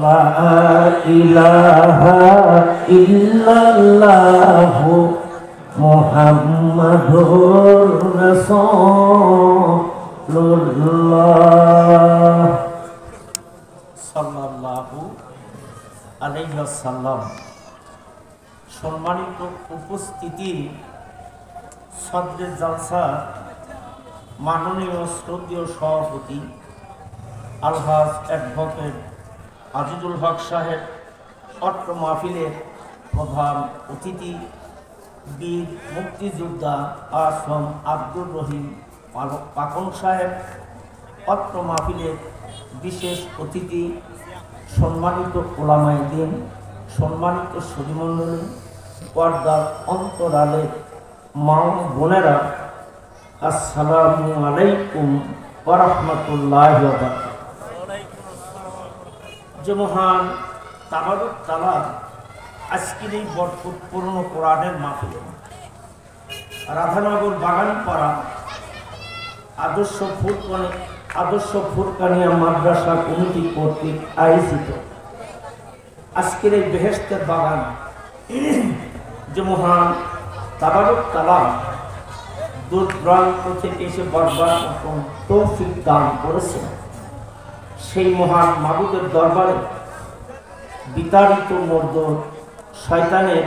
লা ইলাহা ইল্লাল্লাহু মুহাম্মাদুর রাসূলুল্লাহ সাল্লাল্লাহু আলাইহি ওয়াসাল্লাম। সম্মানিত উপস্থিতি, সদরে জালসা মাননীয় শ্রদ্ধেয় সভাপতি আলহাজ অ্যাডভোকেট আজিজুল হক সাহেব, অত্র মাহফিলের প্রধান অতিথি বীর মুক্তিযোদ্ধা আসম আব্দুর রহিম পাকন সাহেব, অত্র মাহফিলের বিশেষ অতিথি সম্মানিত ওলামায়ে দ্বীন, সম্মানিত সুধীমণ্ডলী, পর্দার অন্তরালে মা বোনেরা, আসসালামু আলাইকুম ওয়া রাহমাতুল্লাহি ওয়া বারাকাতুহু। যে মহান তাবারক তাআলা আজকের এই বরকতপূর্ণ কোরআনের মাহফিলে রাধানগর বাগানপাড়া আদর্শ ফুরকানিয়া মাদ্রাসা কমিটি কর্তৃক আয়োজিত আজকের এই বেহেশতের বাগান, যে মহান তাবারক তাআলা দূর দূরান্ত থেকে এসে বরবার মতন তৌফিক দান করেছেন, সেই মহান মাবুদের দরবারে বিতাড়িত মর্দ শয়তানের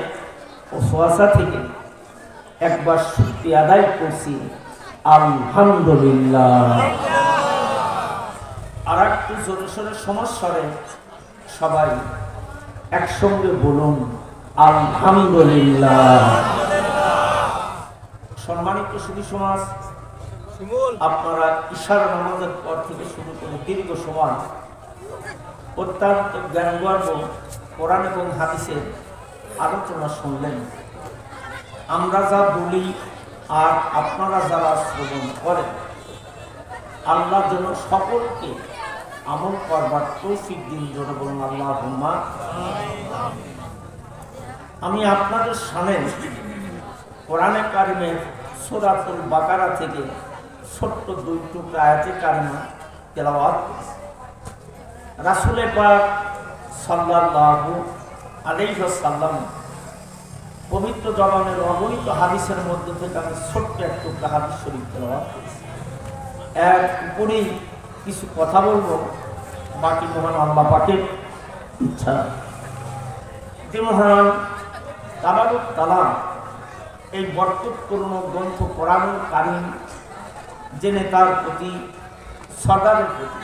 ওয়াসওয়াসা থেকে একবার শুকরিয়া আদায় করছি, আলহামদুলিল্লাহ। আর একটু জোরে সোরে সমস্যারে সবাই একসঙ্গে বলুন আলহামদুলিল্লাহ। সম্মানিত সুধী সমাজ, আপনারা ইশার নামাজের পর থেকে শুরু করে দীর্ঘ সময় অত্যন্ত জ্ঞানগর্ভ কোরআন এবং হাদিসের আলোচনা শুনলেন। আমরা যা বলি আর আপনারা যারা শ্রবণ করেন, আল্লাহ যেন সকলকে আমল করবার তৌফিক দিন, জোরে বলুন আল্লাহুম্মা। আমি আপনাদের সামনে কোরআনে কারিমের সূরাতুল বাকারা থেকে ছোট্ট দুই টুকরা আয়াতে কারিমা তেলাওয়াত করেছি। রাসূল পাক সাল্লাল্লাহু আলাইহি ওয়াসাল্লাম পবিত্র জবানের অগণিত হাদিসের মধ্যে থেকে আমি ছোট্ট এক টুকরা হাদিস শরীফ তেলাওয়াত করেছি। এর উপরেই কিছু কথা বলবো, বাকি মহান আল্লাহ পাকের ইচ্ছা। যে মহান তাবারক তাআলা এই বরকতপূর্ণ গ্রন্থ কোরআনুল কারীম জেনে তার প্রতি সরদারের প্রতি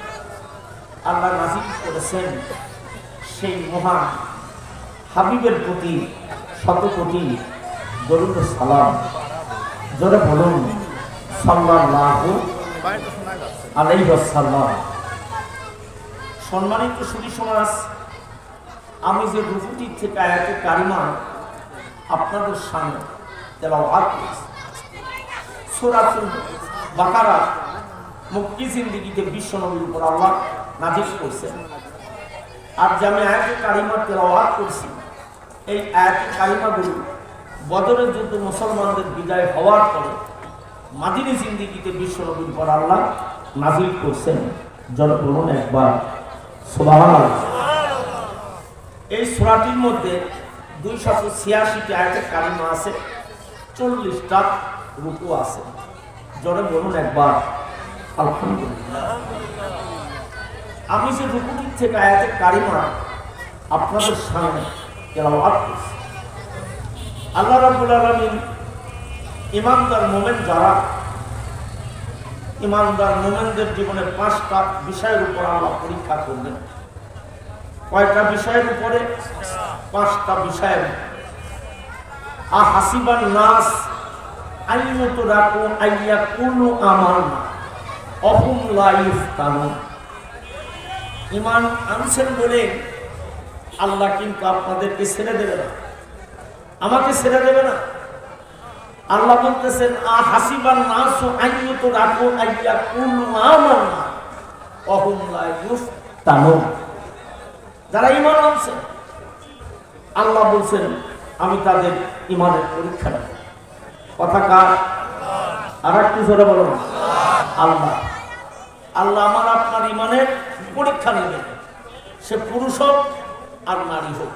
আল্লাহ নাযিল করেছেন, সেই মহান হাবিবের প্রতি শত কোটি দরুদ ও সালাম, জোরে বলুন সাল্লাল্লাহু আলাইহি ওয়াসাল্লাম। সম্মানিত সুধী সমাজ, আমি যে রুকুটি থেকে আয়াতে কারিমা আপনাদের সামনে তেলাওয়াত করেছি, সূরাতুল বাকারা মুক্তি জিন্দেগিতে বিশ্বনবীর উপর আল্লাহ নাযিল করেছেন। আর যে আমি আয়াতে কারিমা তেলাওয়াত করছি, এই আয়াতে কারিমাগুলো বদরের যুদ্ধে মুসলমানদের বিদায় হওয়ার পরে মাদিনী জিন্দেগিতে বিশ্বনবীর উপর আল্লাহ নাযিল করছেন। যারা বলুন একবার সুবহানাল্লাহ। এই সূরাটির মধ্যে 286টি আয়াতে কারিমা আছে, 40টা রুকু আছে। জোরে বলুন একবার আলহামদুলিল্লাহ। আমি যে রুকুটি থেকে আয়াতে কারিমা আপনাদের সামনে তেলাওয়াত করছি, আল্লাহ রাব্বুল আলামিন ইমানদার মুমিন যারা, ইমানদার মুমিনদের জীবনে 5টা বিষয়ের উপর আল্লাহ পরীক্ষা করবেন। কয়টা বিষয়ের উপরে? 5টা বিষয়ের। আহাসিবান নাস আইয়ুতরাকু আইয়াকুলু আমানা অহুম লা ইফতানুন। ঈমান আনছেন বলে আল্লাহ কিন্তু আপনাদেরকে ছেড়ে দেবে না, আমাকে ছেড়ে দেবে না। আল্লাহ বলতেছেন আহাসিবান নাস আইয়ুতরাকু আইয়াকুলু আমানা অহুম লা ইফতানুন। যারা ঈমান আনছে, আল্লাহ বলছেন আমি তাদের ঈমানের পরীক্ষা নেব। কথা কার? আর একটু জোরে বলুন আল্লাহ। আল্লাহ আমার আপনার ঈমানের পরীক্ষা নেবেন। সে পুরুষ হোক আর নারী হোক,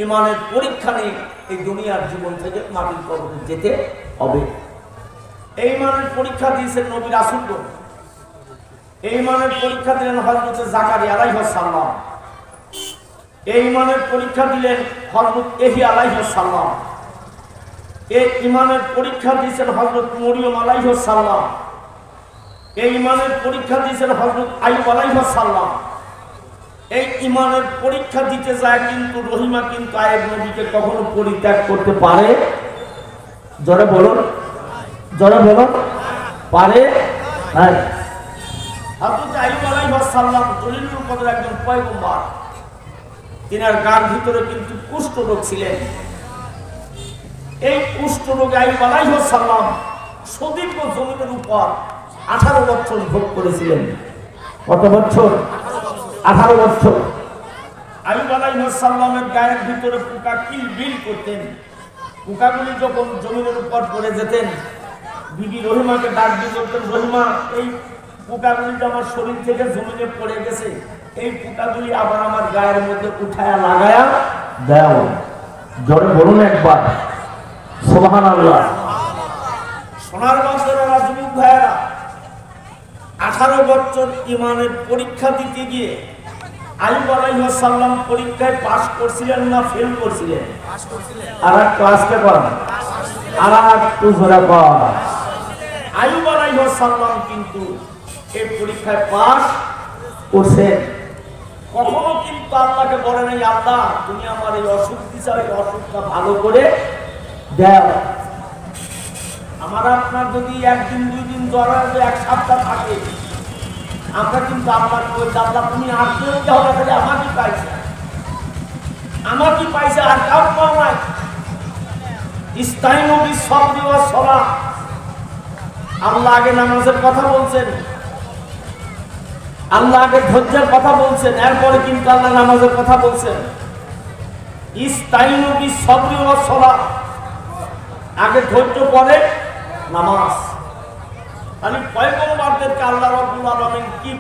ইমানের পরীক্ষা নিয়ে এই দুনিয়ার জীবন থেকে মাটির কবরে যেতে হবে। এই ইমানের পরীক্ষা দিয়েছেন নবী রাসূলগণ। এই ইমানের পরীক্ষা দিলেন হযরত জাকারিয়া আলাইহিস সালাম। এই ইমানের পরীক্ষা দিলেন হযরত ইয়াহইয়া আলাইহিস সালাম। এই ইমানের পরীক্ষা দিয়েছেন হযরত মরিয়ম আলাইহিস সালাম। এই ইমানের পরীক্ষা দিয়েছেন হযরত আইয়ুব আলাইহিস সালাম। এই ইমানের পরীক্ষা দিতে যায় কিন্তু রহিমা কিন্তু আয়েব নবীকে কখনো পরিত্যাগ করতে পারে? জোরে বলুন, জোরে বলুন, পারে না। হযরত আইয়ুব আলাইহিস সালাম দলিলুল কদর একজন পয়গম্বর। তিনার গার ভিতরে কিন্তু কুষ্ঠ রোগ ছিলেন। এই কুষ্ঠ রোগে আইয়ুব আলাইহিস সালাম সুদীর্ঘ জমিনের উপর 18 বছর ভোগ করেছিলেন। কত বছর? 18 বছর। আইয়ুব আলাইহিস সালামের গায়ের ভিতরে পোকা কিলবিল করতেন। পোকাগুলি যখন জমিনের উপর পড়ে যেতেন, বিবি রহিমাকে ডাক দিয়ে বলতেন, রহিমা, এই পোকাগুলি যে আমার শরীর থেকে জমিনে পড়ে গেছে, এই পোকাগুলি আবার আমার গায়ের মধ্যে উঠায়া লাগায়া দাও। জোরে বলুন একবার সুবহানাল্লাহ। সোনার বাচ্চারা, যুবক ভাইয়েরা, 18 বছর ইমানের পরীক্ষা দিতে গিয়ে আইয়ুব আলাইহিস সালাম পরীক্ষায় পাস করছিলেন না ফেল করছিলেন? আর একটু আস্তে করেন, আর একটু জোরে করেন। আইয়ুব আলাইহিস সালাম কিন্তু এই পরীক্ষায় পাস করছেন। কখনো কিন্তু আল্লাহকে বলে নাই, আল্লাহ তুমি আমার এই অসুখ দিছো, এই অসুখটা ভালো করে দাও। আমার আপনার যদি একদিন দুই দিন জ্বর আসবে, এক সপ্তাহ থাকে, আমরা কিন্তু আপনার আল্লাহ তুমি আসতে হবে, তাহলে আমার কি পাইছে, আমার কি পাইছে, আর কাউ পাও নাই। ইস্তাইনু বিস-সাবরি ওয়াস-সালাহ। আল্লাহ আগে নামাজের কথা বলছেন, আল্লাহ আগে ধৈর্যের কথা বলছেন, এরপরে কিন্তু আল্লাহ নামাজের কথা বলছেন। ইস্তাইনু বিস-সাবরি ওয়াস-সালাহ, আগে ধৈর্য, পরে নামাজ। আমি পয়গম্বরদেরকে আল্লাহ রাব্বুল আলামিন কি